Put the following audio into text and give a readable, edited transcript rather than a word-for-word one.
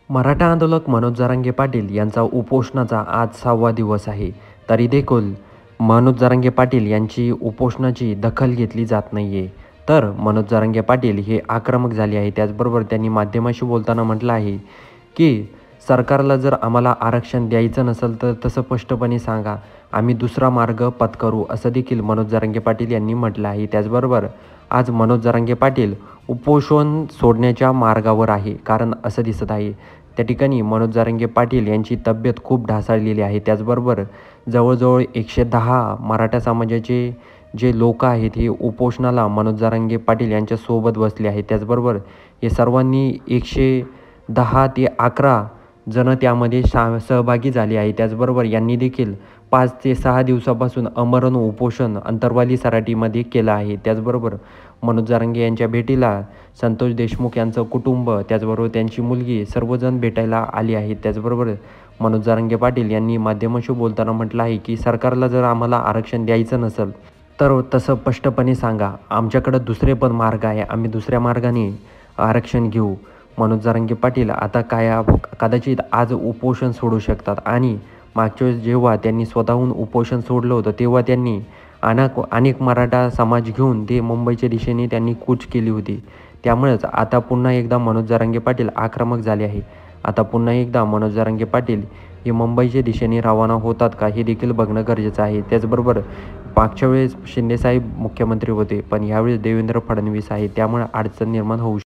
मराठा आंदोलक मनोज जरांगे पाटील यांचा उपोषणाचा आज 6वा दिवस आहे. तरी देखील मनोज जरांगे पाटील यांची उपोषणाची दखल घेतली जात नाही आहे. तर मनोज जरांगे पाटील हे आक्रमक झाले आहे. त्याचबरोबर त्यांनी माध्यमाशी बोलताना म्हटलं आहे की सरकारला जर आम्हाला आरक्षण द्यायचं नसेल तर तसं स्पष्टपणे सांगा, आम्ही दुसरा मार्ग पत्करू, असं देखील मनोज जरांगे पाटील यांनी म्हटलं आहे. त्याचबरोबर आज मनोज जरांगे पाटील उपोषण सोडण्याच्या मार्गावर आहे. कारण असं दिसत आहे त्या ठिकाणी मनोज जरांगे पाटील यांची तब्येत खूप ढासळलेली आहे. त्याचबरोबर जवळजवळ 110 मराठा समाजाचे जे लोक आहेत हे उपोषणाला मनोज जरांगे पाटील यांच्यासोबत बसले आहेत. त्याचबरोबर हे सर्वांनी 110 ते 11 जण त्यामध्ये सहभागी झाले आहे. त्याचबरोबर यांनी देखील 5 ते 6 दिवसापासून आमरण उपोषण अंतरवाली सराटीमध्ये केलं आहे. त्याचबरोबर मनोज जरांगे यांच्या भेटीला संतोष देशमुख यांचं कुटुंब, त्याचबरोबर त्यांची मुलगी सर्वजण भेटायला आली आहेत. त्याचबरोबर मनोज जरांगे पाटील यांनी माध्यमांशी बोलताना म्हटलं आहे की सरकारला जर आम्हाला आरक्षण द्यायचं नसेल तर तसं स्पष्टपणे सांगा, आमच्याकडं दुसरे पण मार्ग आहे, आम्ही दुसऱ्या मार्गाने आरक्षण घेऊ. मनोज जरांगे पाटील आता कदाचित आज उपोषण सोडू शकतात आणि मागच्या वेळेस जेव्हा त्यांनी स्वतःहून उपोषण सोडलं होतं तेव्हा त्यांनी अनेक मराठा समाज घेऊन ते मुंबईच्या दिशेने त्यांनी कूच केली होती. त्यामुळेच आता पुन्हा एकदा मनोज जरांगे पाटील आक्रमक झाले आहे. आता पुन्हा एकदा मनोज जरांगे पाटील हे मुंबईच्या दिशेने रवाना होतात का हे देखील बघणं गरजेचं आहे. त्याचबरोबर मागच्या वेळेस शिंदेसाहेब मुख्यमंत्री होते, पण यावेळेस देवेंद्र फडणवीस आहे, त्यामुळे अडचण निर्माण होऊ